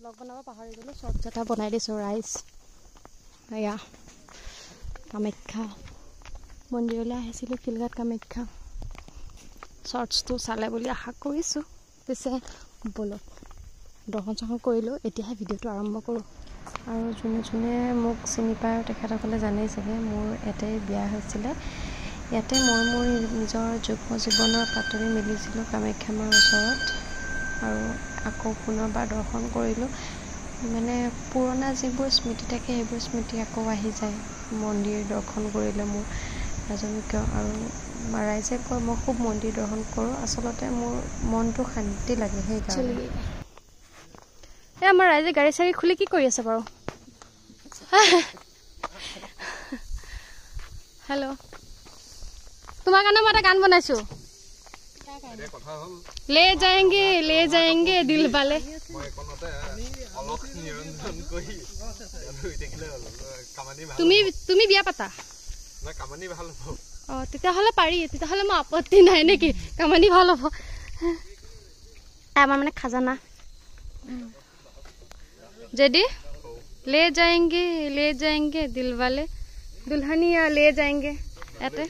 blog বনাব পাহৰি গ'লোঁ শ্বৰ্টছ এটা বনাই দিছোঁ ৰাইজ এয়া কামাখ্যা মন্দিৰলৈ আহিছিলোঁ শিলঘাট কামাখ্যা শ্বৰ্টছটো চালে বুলি আশা কৰিছোঁ পিছে ব'লক দৰ্শন চৰ্শন কৰিলোঁ এতিয়াহে ভিডিঅ'টো আৰম্ভ কৰোঁ আৰু যোনে যোনে মোক চিনি পায় তেখেতসকলে জানেই চাগে মোৰ ইয়াতে বিয়া হৈছিলে ইয়াতে মই মোৰ নিজৰ যুগ্ম জীৱনৰ পাতনি মেলিছিলোঁ কামাখ্যা মাৰ ওচৰত আৰু আকৌ পুনৰবাৰ দৰ্শন কৰিলোঁ মানে পুৰণা যিবোৰ স্মৃতি থাকে সেইবোৰ স্মৃতি আকৌ আহি যায় মন্দিৰ দৰ্শন কৰিলে মোৰ নাজানো কিয় আৰু ৰাইজে কয় মই খুব মন্দিৰ দৰ্শন কৰোঁ আচলতে মোৰ মনটো শান্তি লাগে সেইকাৰণে এই আমাৰ ৰাইজে গাড়ী চাড়ী খুলি কি কৰি আছে বাৰু হেল্ল' তোমাৰ কাৰণে মই এটা গান বনাইছোঁ ले जाएंगे दिल वाले তুমি বিয়া পাতা তেতিয়াহ'লে পাৰি তেতিয়াহ'লে মই আপত্তি নাই নেকি কামানি ভাল হ'ব আমাৰ মানে খাজানা যদি ले जाएंगे दिल वाले दुल्हनिया ले जाएंगे याते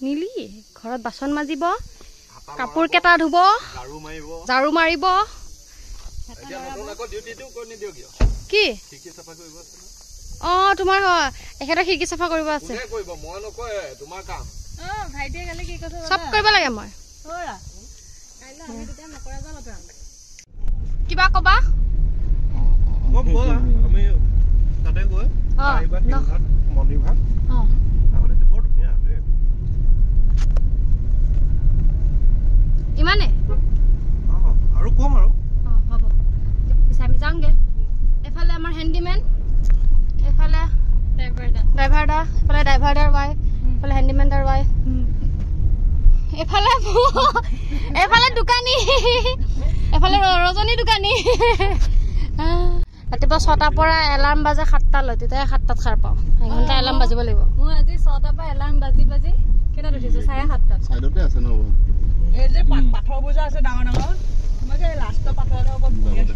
नीली घरत बासन माजिब कापोर केटा धुब झाड़ू मारिब কি তোমাৰ এখেতৰ খিৰিকী চাফা কৰিব আছে চব কৰিব লাগে মই কিবা কবা ইমানে আৰু কম আৰু হ'ব পিছে আমি যাওঁগে এফালে আমাৰ হেণ্ডিমেন এফালে ড্ৰাইভাৰ দা এফালে ড্ৰাইভাৰ দাৰ ৱাইফ এফালে হেণ্ডিমেন দাৰ ৱাইফ এফালে দোকানী এফালে ৰজনী দোকানী ৰাতিপুৱা 6টাৰ পৰা এলাৰ্ম বাজে 7টালৈ তেতিয়া 7টাত সাৰ পাওঁ এঘণ্টা এলাৰ্ম বাজিব লাগিব মই আজি 6টাৰ পৰা এলাৰ্ম বাজি কেইটাত উঠিছো 7:30 সাইডতে আছে ন এই যে পাথৰ বুজা আছে ডাঙৰ ডাঙৰ মই যে লাষ্ট পাথৰৰ ওপৰত বহি আছো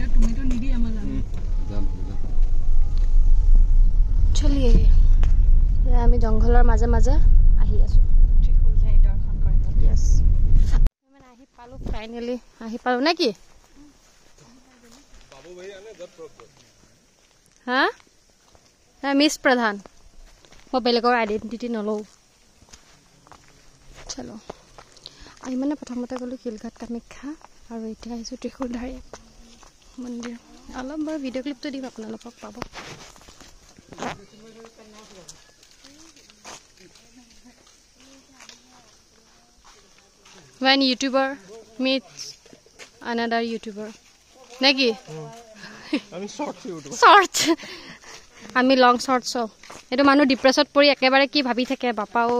এ তুমি তো নিদি আমাৰ যাম চলিয়ে আমি জংঘলৰ মাজে মাজে আহি আছো ত্ৰিশুল ঠাই দৰ্শন কৰিব ইয়েস মানে আহি পালো ফাইনালি আহি পালো নেকি বাবু ভাই আনে দত প্ৰগ্ৰাম হা মিস প্ৰধান মই বেলেগৰ আইডেন্টিটি নলও চলো আমি মানে প্ৰথমতে গ'লো শিলঘাট কামাখ্যা আৰু এতিয়া আহিছোঁ ত্ৰিশুলধাৰী মন্দিৰ অলপ বাৰু ভিডিঅ' ক্লিপটো দিম আপোনালোকক পাব When YouTuber meets another YouTuber নেকি আমি শর্ট ইউটিউব শর্ট আমি লং শর্ট সব এটো মানুহ ডিপ্ৰেছত পৰি একেবাৰে কি ভাবি থাকে বাপা ঐ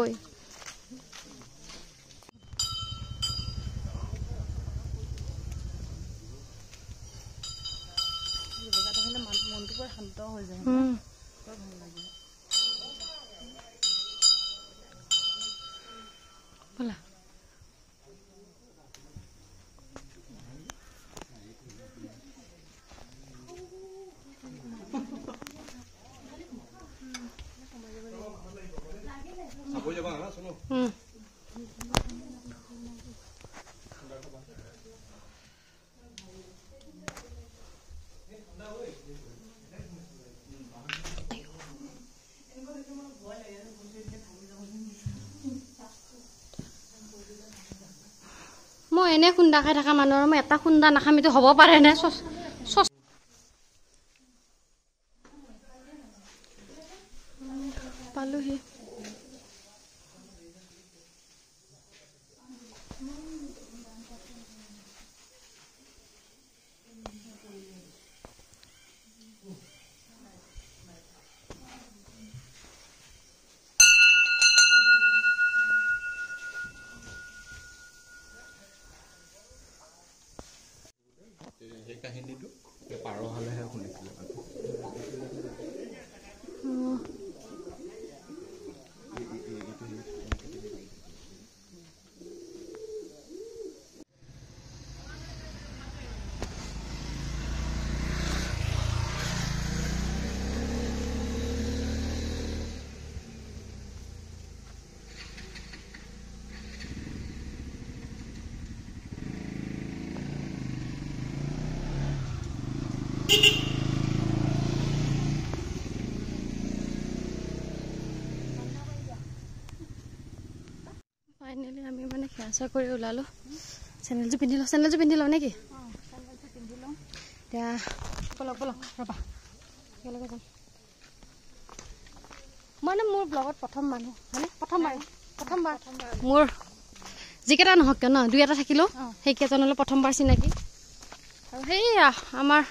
মনটো শান্ত হৈ যায় বলা মই এনে খুন্দা খাই থকা মানুহৰ মই এটা খুন্দা নাখামিতো হ'ব পাৰে নে পালোহি কাহিনীটো পাৰ হলেহে শুনিছিলো ফাইনেলি আমি মানে খেয়াচা কৰি ওলালো চেনেলযোৰ পিন্ধি লওঁ নেকি এতিয়া বলক ৰ'বা একেলগে যাম মানে মোৰ ব্লগত প্ৰথম মানুহ মানে প্ৰথমবাৰ মোৰ যিকেইটা নহওক কিয় ন দুই এটা থাকিলেও সেইকেইজনলৈ প্ৰথমবাৰ চিনাকি আৰু সেয়া আমাৰ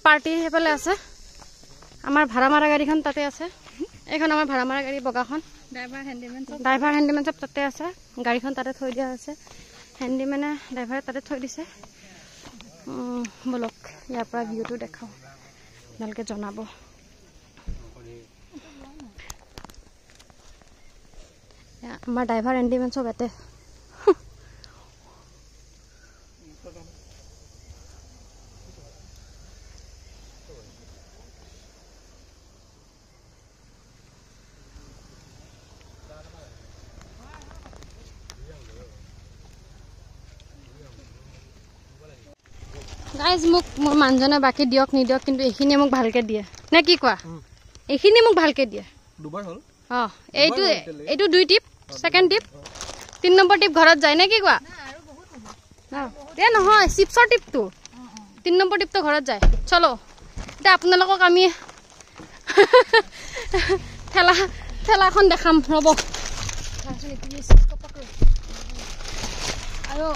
পাৰ্টি সেইফালে আছে আমাৰ ভাড়া মাৰা গাড়ীখন তাতে আছে এইখন আমাৰ ভাড়া মাৰা গাড়ী বগাখন ড্ৰাইভাৰ হেণ্ডিমেন চব তাতে আছে গাড়ীখন তাতে থৈ দিয়া হৈছে হেণ্ডিমেনে ড্ৰাইভাৰে তাতে থৈ দিছে বলক ইয়াৰ পৰা ভিউটো দেখাওঁ ভালকৈ জনাব আমাৰ ড্ৰাইভাৰ হেণ্ডিমেন চব ইয়াতে গাইজ মোক মোৰ মানুহজনে বাকী দিয়ক নিদিয়ক কিন্তু এইখিনিয়ে মোক ভালকৈ দিয়ে নে কি কোৱা এইখিনি মোক ভালকৈ দিয়ে অঁ এইটো 2 টিপ সেকেন্ড টিপ 3 নম্বৰ টিপ ঘৰত যায় নে কি কোৱা এই নহয় চিপছৰ টিপটো 3 নম্বৰ টিপটো ঘৰত যায় চলো এতিয়া আপোনালোকক আমি ঠেলাখন দেখাম ৰ'ব আৰু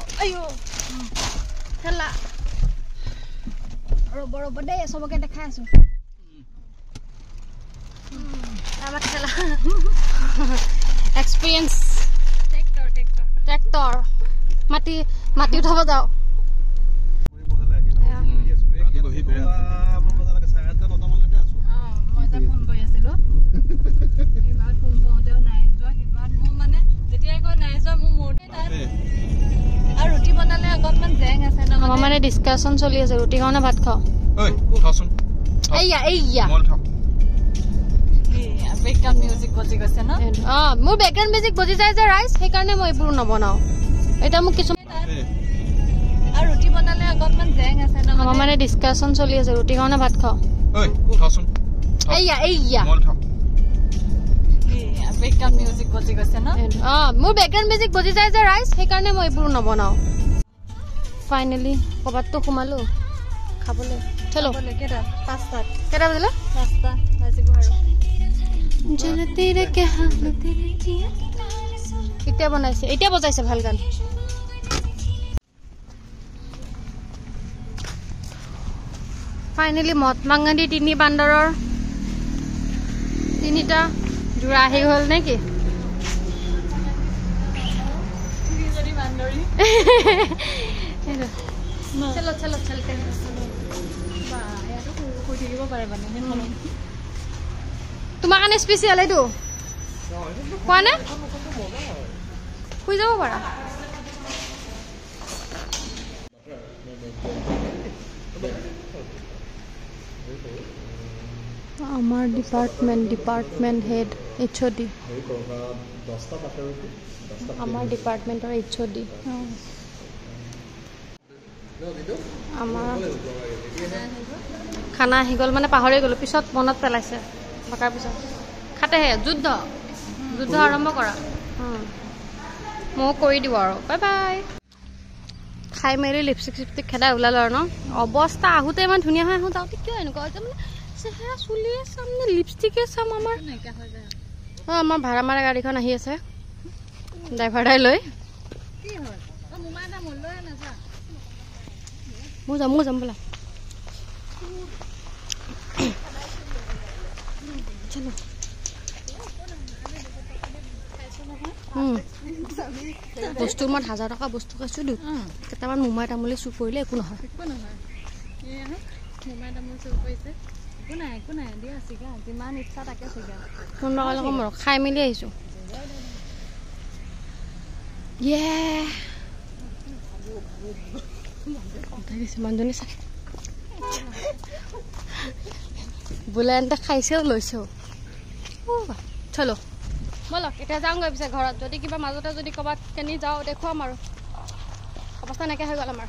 ঠেলা ৰ'ব দেই চবকে দেখাই আছো আমাৰ ঠেলা এক্সপিৰিয়েঞ্চ ট্ৰেক্টৰ মাটি উঠাব যাওঁ আমাৰ মানে ডিছকাশ্যন চলি আছে ৰুটি খাওঁ নে ভাত খাওঁ মোৰ বেকগ্ৰাউণ্ড মিউজিক বজি যায় যে ৰাইজ সেইকাৰণে মই এইবোৰ নবনাওঁ এতিয়া মোক কিছুমান আমাৰ মানে ডিছকাশ্যন চলি আছে ৰুটি খাওঁ নে ভাত খাওঁ মোৰ বেকগ্ৰাউণ্ড মিউজিক বজি যায় যে ৰাইজ সেইকাৰণে মই এইবোৰ নবনাওঁ ফাইনেলি ক'ৰবাততো সোমালো খাবলৈ চলো কেইটা বাজিলে এতিয়া বজাইছে ভাল গান ফাইনেলি মহাত্মা গান্ধী 3 বান্দৰৰ 3টা যোৰা আহি গ'ল নেকি তোমাৰ কাৰণে স্পেচিয়েল এইটো কোৱা নে শুই যাব পাৰা আমাৰ ডিপাৰ্টমেণ্ট হেড HOD আমাৰ ডিপাৰ্টমেণ্টৰ HOD আমাৰ খানা আহি গ'ল মানে পাহৰি গ'লো পিছত মনত পেলাইছে থকাৰ পিছত খাতেহে যুদ্ধ আৰম্ভ কৰা ময়ো কৰি দিওঁ আৰু বাই বাই খাই মেলি লিপষ্টিক খেদাই ওলালো আৰু ন অৱস্থা আহোঁতে ইমান ধুনীয়া হৈ আহোঁ যাওঁতে কিয় এনেকুৱা হৈছে মানে চেহেৰা চুলিয়ে চাম নে লিপষ্টিকে চাম আমাৰ ভাড়া মাৰা গাড়ীখন আহি আছে ড্ৰাইভাৰ দাই লৈ মই যাম বোলা চলো বস্তুৰ মই 1000 টকা বস্তু খাইছোঁ কেইটামান মোমাই তামোলি চুৰ কৰিলে একো নহয় খাই মেলি আহিছোঁ মানুহজনী চাগে বোলে এনে খাইছেও লৈছেও চলো বলক এতিয়া যাওঁগৈ পিছে ঘৰত যদি কিবা মাজতে যদি ক'ৰবাত কেনি যাওঁ দেখুৱাম আৰু অৱস্থা নাইকিয়া হৈ গ'ল আমাৰ